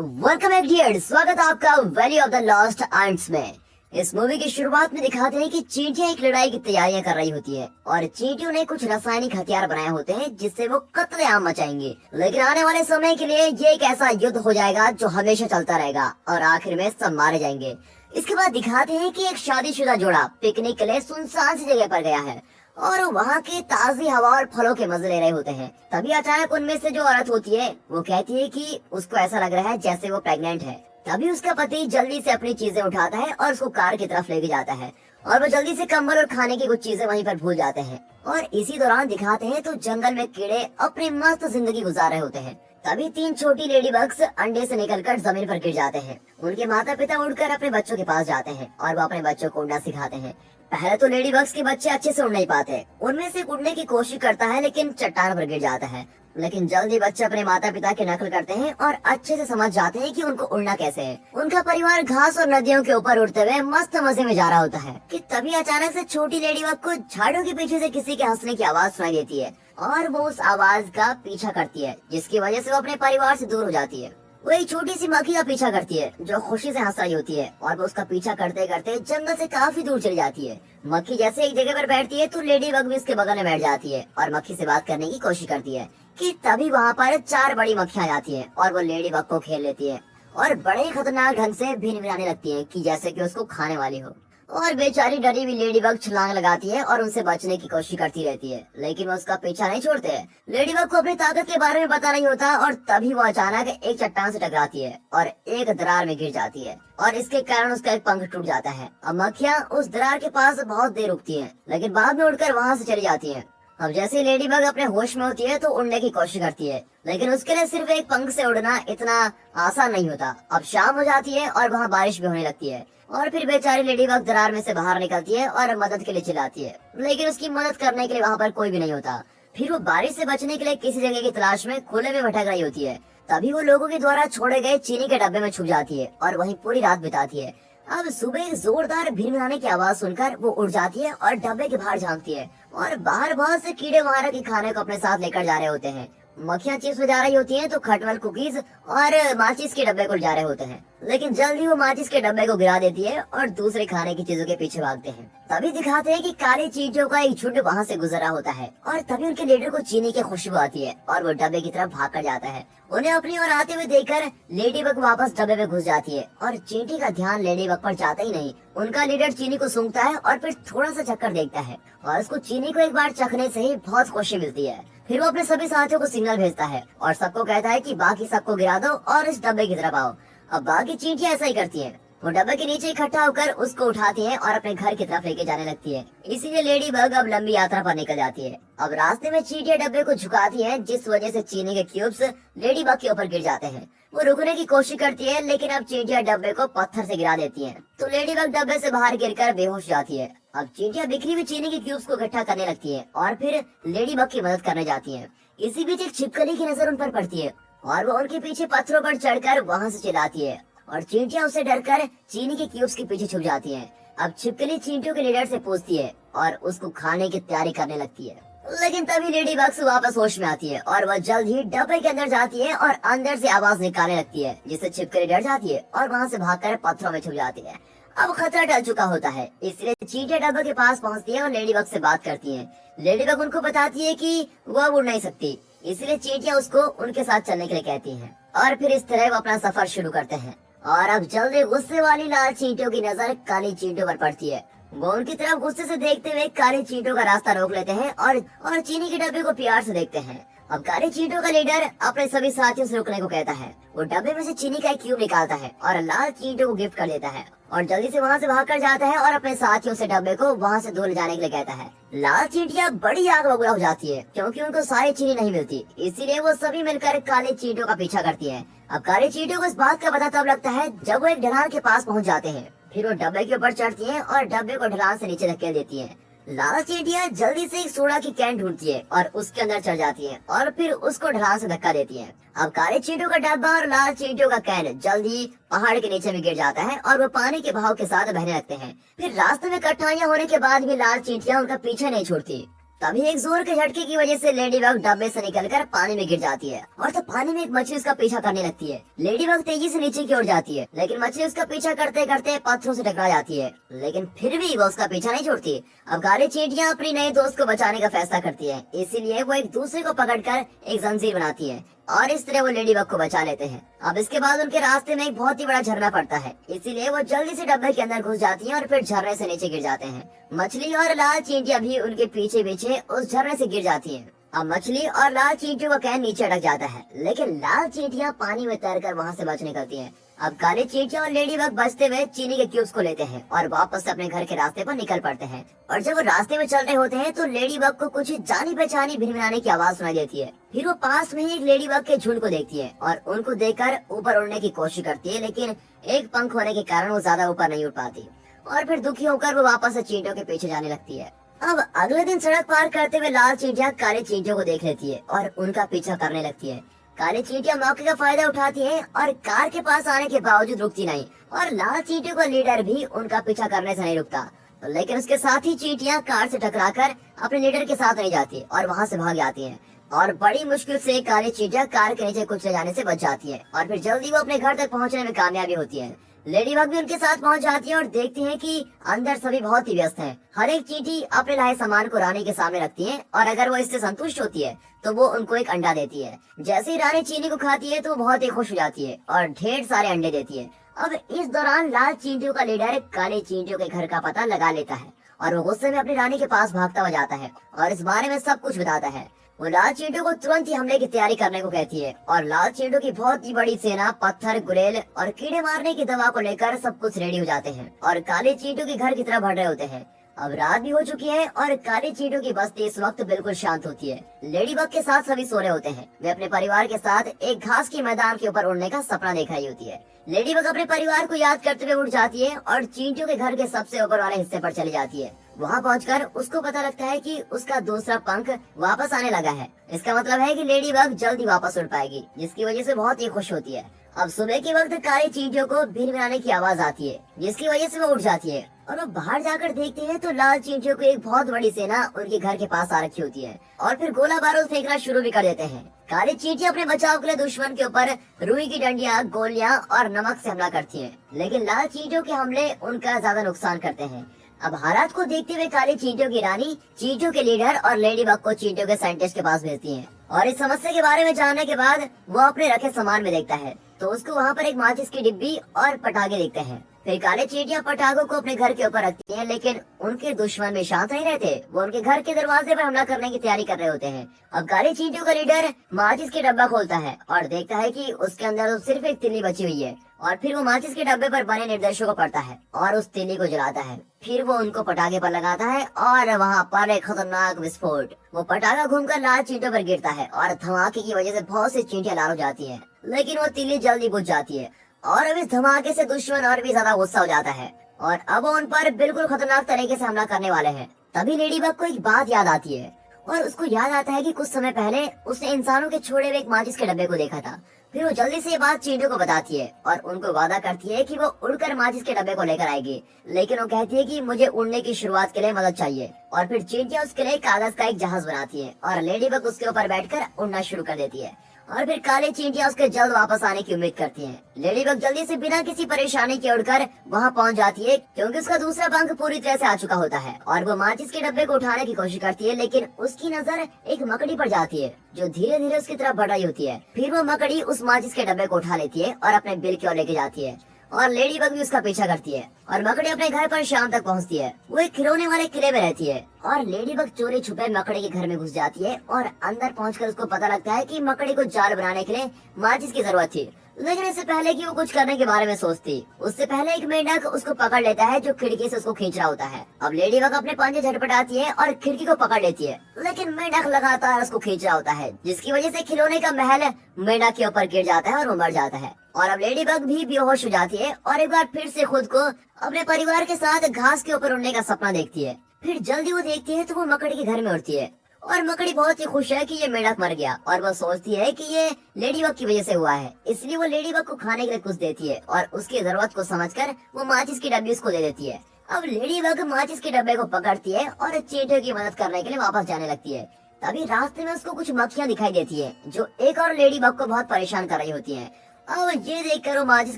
Welcome back dear, स्वागत है आपका valley of the lost arts में। इस मूवी की शुरुआत में दिखाते हैं कि चींटियां एक लड़ाई की तैयारियां कर रही होती है और चींटियों ने कुछ रासायनिक हथियार बनाए होते हैं जिससे वो कत्लेआम मचाएंगे। लेकिन आने वाले समय के लिए ये एक ऐसा युद्ध हो जाएगा जो हमेशा चलता रहेगा और आखिर में सब मारे जाएंगे। इसके बाद दिखाते हैं कि एक शादीशुदा जोड़ा पिकनिक के लिए सुनसान सी जगह पर गया है और वहाँ की ताजी हवा और फलों के मजे ले रहे होते हैं। तभी अचानक उनमें से जो औरत होती है वो कहती है कि उसको ऐसा लग रहा है जैसे वो प्रेग्नेंट है। तभी उसका पति जल्दी से अपनी चीजें उठाता है और उसको कार की तरफ लेके जाता है और वो जल्दी से कंबल और खाने की कुछ चीजें वहीं पर भूल जाते हैं। और इसी दौरान दिखाते हैं तो जंगल में कीड़े अपनी मस्त जिंदगी गुजार रहे होते हैं। तभी 3 छोटी लेडी बग्स अंडे से निकलकर जमीन पर गिर जाते हैं। उनके माता पिता उड़कर अपने बच्चों के पास जाते हैं और वो अपने बच्चों को उड़ना सिखाते हैं। पहले तो लेडी बग्स के बच्चे अच्छे से उड़ नहीं पाते, उनमें से उड़ने की कोशिश करता है लेकिन चट्टान पर गिर जाता है। लेकिन जल्दी बच्चे अपने माता पिता की नकल करते हैं और अच्छे से समझ जाते हैं कि उनको उड़ना कैसे है। उनका परिवार घास और नदियों के ऊपर उड़ते हुए मस्त मजे में जा रहा होता है कि तभी अचानक से छोटी लेडी बग को झाड़ों के पीछे से किसी के हंसने की आवाज सुनाई देती है और वो उस आवाज का पीछा करती है, जिसकी वजह से वो अपने परिवार से दूर हो जाती है। वो एक छोटी सी मक्खी का पीछा करती है जो खुशी से हंस रही होती है और वो उसका पीछा करते करते जंगल से काफी दूर चली जाती है। मक्खी जैसे एक जगह पर बैठती है तो लेडी बग भी उसके बगल में बैठ जाती है और मक्खी से बात करने की कोशिश करती है कि तभी वहाँ पर 4 बड़ी मक्खियाँ आ जाती है और वो लेडी बग को खेल लेती है और बड़े खतरनाक ढंग से भिन भिनाने लगती है कि जैसे कि उसको खाने वाली हो। और बेचारी डरी हुई लेडी बग छलांग लगाती है और उनसे बचने की कोशिश करती रहती है, लेकिन वो उसका पीछा नहीं छोड़ते। लेडी बग को अपनी ताकत के बारे में पता नहीं होता और तभी वो अचानक एक चट्टान से टकराती है और एक दरार में गिर जाती है और इसके कारण उसका एक पंख टूट जाता है। अब मक्खियाँ उस दरार के पास बहुत देर रुकती हैं, लेकिन बाद में उड़कर वहाँ से चली जाती हैं। अब जैसे लेडी बग अपने होश में होती है तो उड़ने की कोशिश करती है, लेकिन उसके लिए सिर्फ एक पंख से उड़ना इतना आसान नहीं होता। अब शाम हो जाती है और वहाँ बारिश भी होने लगती है और फिर बेचारी लेडी बग दरार में से बाहर निकलती है और मदद के लिए चिल्लाती है, लेकिन उसकी मदद करने के लिए वहाँ पर कोई भी नहीं होता। फिर वो बारिश से बचने के लिए किसी जगह की तलाश में खुले में भटक रही होती है। तभी वो लोगों के द्वारा छोड़े गए चीनी के डब्बे में छुप जाती है और वहीं पूरी रात बिताती है। अब सुबह एक जोरदार भिनभिनाने की आवाज सुनकर वो उड़ जाती है और डब्बे के बाहर झांकती है और बाहर बहुत से कीड़े वहां के खाने को अपने साथ लेकर जा रहे होते हैं। मक्खियाँ चिप्स में जा रही होती हैं तो खटमल कुकीज और माचिस के डब्बे को जा रहे होते हैं, लेकिन जल्दी वो माचिस के डब्बे को गिरा देती है और दूसरे खाने की चीजों के पीछे भागते हैं। तभी दिखाते हैं कि काली चींटियों का एक झुंड वहाँ से गुजरा होता है और तभी उनके लीडर को चीनी की खुशबू आती है और वो डब्बे की तरफ भाग कर जाता है। उन्हें अपनी ओर आते हुए देखकर लेडी बग वापस डब्बे में घुस जाती है और चींटी का ध्यान लेडी बग पर जाता ही नहीं। उनका लीडर चीनी को सूंघता है और फिर थोड़ा सा चक्कर देखता है और उसको चीनी को एक बार चखने से ही बहुत खुशी मिलती है। फिर वो अपने सभी साथियों को सिग्नल भेजता है और सबको कहता है कि बाकी सबको गिरा दो और इस डब्बे की तरफ आओ। अब बाकी चींटियां ऐसा ही करती हैं। वो डब्बे के नीचे इकट्ठा होकर उसको उठाती हैं और अपने घर की तरफ लेके जाने लगती है। इसीलिए लेडी बग अब लंबी यात्रा पर निकल जाती है। अब रास्ते में चींटियां डब्बे को झुकाती हैं, जिस वजह से चीनी के क्यूब्स लेडी बग के ऊपर गिर जाते हैं। वो रुकने की कोशिश करती है, लेकिन अब चींटियां डब्बे को पत्थर से गिरा देती हैं, तो लेडी बग डब्बे से बाहर गिरकर बेहोश जाती है। अब चींटियां बिखरी हुई चीनी के क्यूब्स को इकट्ठा करने लगती है और फिर लेडी बग की मदद करने जाती है। इसी बीच एक छिपकली की नजर उन पर पड़ती है और वो उनके पीछे पत्थरों पर चढ़कर वहाँ से चिल्लाती है और चींटियां उसे डरकर चीनी के क्यूब्स के पीछे छुप जाती हैं। अब छिपकली चींटियों के लीडर से पूछती है और उसको खाने की तैयारी करने लगती है, लेकिन तभी लेडी बग वापस होश में आती है और वह जल्द ही डब्बे के अंदर जाती है और अंदर से आवाज निकालने लगती है, जिससे छिपकली डर जाती है और वहाँ से भागकर पत्थरों में छुप जाती है। अब खतरा टल चुका होता है, इसलिए चींटियां डब्बे के पास पहुँचती है और लेडी बग से बात करती है। लेडी बग उनको बताती है कि वह उड़ नहीं सकती, इसलिए चींटियां उसको उनके साथ चलने के लिए कहती हैं और फिर इस तरह वो अपना सफर शुरू करते हैं। और अब जल्दी गुस्से वाली लाल चींटियों की नजर काली चींटियों पर पड़ती है। वो उनकी तरफ गुस्से से देखते हुए काली चींटियों का रास्ता रोक लेते हैं और चीनी के डब्बे को प्यार से देखते हैं। अब काली चींटियों का लीडर अपने सभी साथियों से रुकने को कहता है। वो डब्बे में से चीनी का एक क्यूब निकालता है और लाल चींटियों को गिफ्ट कर देता है और जल्दी से वहाँ से भाग कर जाता है और अपने साथियों से डब्बे को वहाँ से दूर ले जाने के लिए कहता है। लाल चींटियां बड़ी आग बबूला हो जाती है क्योंकि उनको सारी चीनी नहीं मिलती, इसीलिए वो सभी मिलकर काली चींटियों का पीछा करती है। अब काली चींटियों को इस बात का पता तब लगता है जब वो एक ढलान के पास पहुँच जाते हैं। फिर वो डब्बे के ऊपर चढ़ती हैं और डब्बे को ढलान से नीचे धकेल देती हैं। लाल चींटियां जल्दी से एक सोडा की कैन ढूंढती है और उसके अंदर चढ़ जाती है और फिर उसको ढलान से धक्का देती है। अब काले चींटियों का डब्बा और लाल चींटियों का कैन जल्दी पहाड़ के नीचे में गिर जाता है और वो पानी के बहाव के साथ बहने लगते हैं। फिर रास्ते में कठिनाइयां होने के बाद भी लाल चींटियां उनका पीछा नहीं छोड़ती। तभी एक जोर के झटके की वजह से लेडी बग डब्बे से निकलकर पानी में गिर जाती है और तो पानी में एक मछली उसका पीछा करने लगती है। लेडी बग तेजी से नीचे की ओर जाती है, लेकिन मछली उसका पीछा करते करते पत्थरों से टकरा जाती है, लेकिन फिर भी वो उसका पीछा नहीं छोड़ती। अब काली चींटियां अपनी नए दोस्त को बचाने का फैसला करती है, इसीलिए वो एक दूसरे को पकड़कर एक जंजीर बनाती है और इस तरह वो लेडी बग को बचा लेते हैं। अब इसके बाद उनके रास्ते में एक बहुत ही बड़ा झरना पड़ता है, इसीलिए वो जल्दी से डब्बे के अंदर घुस जाती हैं और फिर झरने से नीचे गिर जाते हैं। मछली और लाल चींटियां भी उनके पीछे पीछे उस झरने से गिर जाती हैं। अब मछली और लाल चींटियों का कैन नीचे अटक जाता है, लेकिन लाल चींटियां पानी में तैरकर वहां से बच निकलती हैं। अब काली चींटियां और लेडी बग बचते हुए चीनी के क्यूब्स को लेते हैं और वापस अपने घर के रास्ते पर निकल पड़ते हैं। और जब वो रास्ते में चल रहे होते हैं तो लेडी बग को कुछ जानी पहचानी भिनभिनाने की आवाज सुनाई देती है। फिर वो पास में ही एक लेडी बग के झुंड को देखती है और उनको देखकर ऊपर उड़ने की कोशिश करती है, लेकिन एक पंख होने के कारण वो ज्यादा ऊपर नहीं उड़ पाती और फिर दुखी होकर वो वापस से चींटियों के पीछे जाने लगती है। अब अगले दिन सड़क पार करते हुए लाल चींटियां काली चींटियों को देख लेती है और उनका पीछा करने लगती है। काली चींटियां मौके का फायदा उठाती हैं और कार के पास आने के बावजूद रुकती नहीं और लाल चींटियों का लीडर भी उनका पीछा करने से नहीं रुकता, लेकिन उसके साथ ही चींटियां कार से टकराकर अपने लीडर के साथ नहीं जाती और वहां से भाग जाती हैं और बड़ी मुश्किल से काली चींटियां कार के नीचे कुचले जाने से बच जाती है और फिर जल्दी वो अपने घर तक पहुंचने में कामयाबी होती है। लेडी बग भी उनके साथ पहुंच जाती है और देखती है कि अंदर सभी बहुत ही व्यस्त हैं। हर एक चींटी अपने लाए सामान को रानी के सामने रखती है और अगर वो इससे संतुष्ट होती है तो वो उनको एक अंडा देती है। जैसे ही रानी चीनी को खाती है तो वो बहुत ही खुश हो जाती है और ढेर सारे अंडे देती है। अब इस दौरान लाल चींटियों का लीडर काली चींटियों के घर का पता लगा लेता है और वो गुस्से में अपनी रानी के पास भागता हुआ जाता है और इस बारे में सब कुछ बताता है। वो लाल चींटियों को तुरंत ही हमले की तैयारी करने को कहती है और लाल चींटियों की बहुत ही बड़ी सेना पत्थर, गुलेल और कीड़े मारने की दवा को लेकर सब कुछ रेडी हो जाते हैं और काले चींटियों के घर की तरफ बढ़ रहे होते हैं। अब रात भी हो चुकी है और काली चींटियों की बस्ती इस वक्त बिल्कुल शांत होती है। लेडी बग के साथ सभी सो रहे होते हैं। वे अपने परिवार के साथ एक घास के मैदान के ऊपर उड़ने का सपना देख रही होती है। लेडी बग अपने परिवार को याद करते हुए उड़ जाती है और चींटियों के घर के सबसे ऊपर वाले हिस्से पर चली जाती है। वहाँ पहुंचकर उसको पता लगता है कि उसका दूसरा पंख वापस आने लगा है। इसका मतलब है कि लेडी बग जल्दी वापस उड़ पाएगी, जिसकी वजह से बहुत ही खुश होती है। अब सुबह के वक्त काली चींटियों को भिनभिनाने की आवाज आती है, जिसकी वजह से वो उठ जाती है और वो बाहर जाकर देखती है तो लाल चींटियों को एक बहुत बड़ी सेना उनके घर के पास आ रखी होती है और फिर गोला बारूद फेंकना शुरू भी कर देते हैं। काली चींटियां अपने बचाव के लिए दुश्मन के ऊपर रुई की डंडियां, गोलियां और नमक से हमला करती हैं, लेकिन लाल चींटियों के हमले उनका ज्यादा नुकसान करते हैं। अब हालात को देखते हुए काली चींटियों की रानी चींटियों के लीडर और लेडी बग को चींटियों के साइंटिस्ट के पास भेजती है और इस समस्या के बारे में जानने के बाद वो अपने रखे सामान में देखता है तो उसको वहाँ पर एक माचिस की डिब्बी और पटाखे दिखते हैं। फिर काले चींटियां पटाखों को अपने घर के ऊपर रखती हैं, लेकिन उनके दुश्मन भी शांत नहीं रहते। वो उनके घर के दरवाजे पर हमला करने की तैयारी कर रहे होते हैं। अब काले चींटियों का लीडर माचिस के डब्बा खोलता है और देखता है कि उसके अंदर तो सिर्फ एक तिल्ली बची हुई है और फिर वो माचिस के डब्बे पर बने निर्देशों को पढ़ता है और उस तिल्ली को जलाता है। फिर वो उनको पटाखे पर लगाता है और वहाँ पर एक खतरनाक विस्फोट। वो पटाखा घूमकर लाल चींटियों पर गिरता है और धमाके की वजह से बहुत सी चींटियां लाल हो जाती हैं, लेकिन वो तिल्ली जल्दी बुझ जाती है और अब इस धमाके से दुश्मन और भी ज्यादा गुस्सा हो जाता है और अब वो उन पर बिल्कुल खतरनाक तरीके से हमला करने वाले हैं। तभी लेडी बग को एक बात याद आती है और उसको याद आता है कि कुछ समय पहले उसने इंसानों के छोड़े हुए एक माचिस के डब्बे को देखा था। फिर वो जल्दी से ये बात चींटियों को बताती है और उनको वादा करती है कि वो उड़कर माचिस के डब्बे को लेकर आएगी, लेकिन वो कहती है कि मुझे उड़ने की शुरुआत के लिए मदद चाहिए और फिर चींटियां उसके लिए कागज का एक जहाज बनाती है और लेडी बग उसके ऊपर बैठकर उड़ना शुरू कर देती है और फिर काले चींटियां उसके जल्द वापस आने की उम्मीद करती हैं। लेडी बग जल्दी से बिना किसी परेशानी के उड़कर वहां पहुंच जाती है, क्योंकि उसका दूसरा पंख पूरी तरह से आ चुका होता है और वो माचिस के डब्बे को उठाने की कोशिश करती है, लेकिन उसकी नजर एक मकड़ी पर जाती है जो धीरे धीरे उसकी तरफ बढ़ रही होती है। फिर वो मकड़ी उस माचिस के डब्बे को उठा लेती है और अपने बिल की ओर लेके जाती है और लेडी बग भी उसका पीछा करती है और मकड़ी अपने घर पर शाम तक पहुंचती है। वो एक खिलौने वाले किले में रहती है और लेडी बग चोरी छुपे मकड़ी के घर में घुस जाती है और अंदर पहुंचकर उसको पता लगता है कि मकड़ी को जाल बनाने के लिए माचिस की जरूरत थी, लेकिन इससे पहले कि वो कुछ करने के बारे में सोचती उससे पहले एक मेंढक उसको पकड़ लेता है जो खिड़की से उसको खींच रहा होता है। अब लेडी बग अपने पंजे झटपटाती है और खिड़की को पकड़ लेती है, लेकिन मेंढक लगातार उसको खींच रहा होता है, जिसकी वजह से खिलौने का महल मेंढक के ऊपर गिर जाता है और वो मर जाता है। और अब लेडी बग भी बेहोश हो जाती है और एक बार फिर से खुद को अपने परिवार के साथ घास के ऊपर उड़ने का सपना देखती है। फिर जल्दी वो देखती है तो वो मकड़ी के घर में उड़ती है और मकड़ी बहुत ही खुश है कि ये मेंढक मर गया और वो सोचती है कि ये लेडी बग की वजह से हुआ है, इसलिए वो लेडी बग को खाने के लिए कुछ देती है और उसकी जरूरत को समझकर वो माचिस की डब्बी उसको दे देती है। अब लेडी बग माचिस के डब्बे को पकड़ती है और चींटियों की मदद करने के लिए वापस जाने लगती है। तभी रास्ते में उसको कुछ मक्खियां दिखाई देती है जो एक और लेडी बग को बहुत परेशान कर रही होती हैं। अब ये देखकर वो माचिस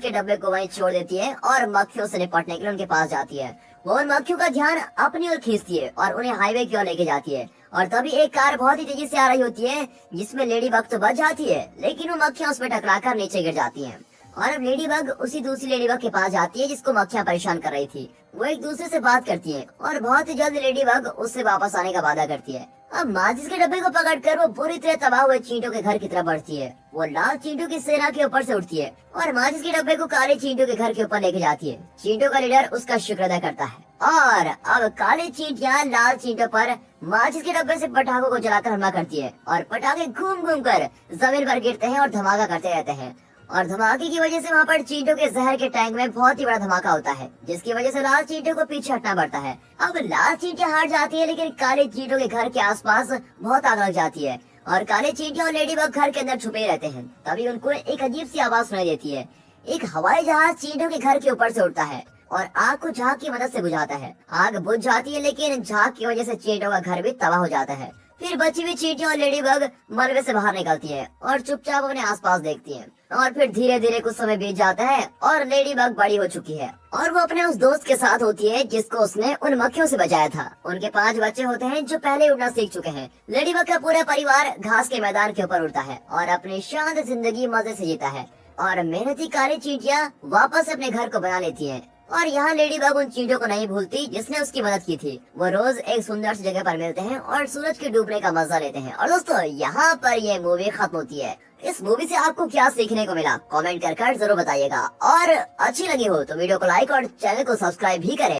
के डब्बे को वहीं छोड़ देती है और मक्खियों से निपटने के लिए उनके पास जाती है। वो उन मक्खियों का ध्यान अपनी ओर खींचती है और उन्हें हाईवे की ओर लेके जाती है। और तभी एक कार बहुत ही तेजी से आ रही होती है जिसमें लेडी बग तो बच जाती है, लेकिन वो मक्खियां उसमें टकराकर नीचे गिर जाती हैं। और अब लेडी बग उसी दूसरी लेडी बग के पास जाती है जिसको मक्खियां परेशान कर रही थी। वो एक दूसरे से बात करती है और बहुत ही जल्द लेडी बग उससे वापस आने का वादा करती है। अब माचिस के डब्बे को पकड़कर वो पूरी तरह तबाह हुए चींटियों के घर की तरफ बढ़ती है। वो लाल चींटियों की सेना के ऊपर से उठती है और माचिस के डब्बे को काले चींटियों के घर के ऊपर लेके जाती है। चींटियों का लीडर उसका शुक्र अदा करता है और अब काले चींटियां लाल चींटियों पर माचिस के डब्बे से पटाखों को जलाकर हमला करती है और पटाखे घूम घूम कर जमीन पर गिरते हैं और धमाका करते रहते हैं। और धमाके की वजह से वहाँ पर चींटियों के जहर के टैंक में बहुत ही बड़ा धमाका होता है, जिसकी वजह से लाल चींटियों को पीछे हटना पड़ता है। अब लाल चींटियां हार जाती है, लेकिन काले चींटियों के घर के आसपास बहुत आग लग जाती है और काले चींटियां और लेडी बग घर के अंदर छुपे रहते हैं। तभी उनको एक अजीब सी आवाज सुनाई देती है। एक हवाई जहाज चींटियों के घर के ऊपर से उड़ता है और आग को झाग की मदद से बुझाता है। आग बुझ जाती है, लेकिन झाग की वजह से चींटियों का घर भी तबाह हो जाता है। फिर बची हुई चींटियां और लेडी बग मलबे से बाहर निकलती है और चुपचाप अपने आसपास देखती है। और फिर धीरे धीरे कुछ समय बीत जाता है और लेडी बग बड़ी हो चुकी है और वो अपने उस दोस्त के साथ होती है जिसको उसने उन मक्खियों से बचाया था। उनके 5 बच्चे होते हैं जो पहले उड़ना सीख चुके हैं। लेडी बग का पूरा परिवार घास के मैदान के ऊपर उड़ता है और अपनी शांत जिंदगी मजे से जीता है। और मेहनती काली चींटियां वापस अपने घर को बना लेती हैं। और यहाँ लेडी बग उन चींटियों को नहीं भूलती जिसने उसकी मदद की थी। वो रोज एक सुंदर सी जगह पर मिलते हैं और सूरज के डूबने का मजा लेते हैं। और दोस्तों, यहाँ पर ये मूवी खत्म होती है। इस मूवी से आपको क्या सीखने को मिला कमेंट कर जरूर बताइएगा और अच्छी लगी हो तो वीडियो को लाइक और चैनल को सब्सक्राइब भी करें।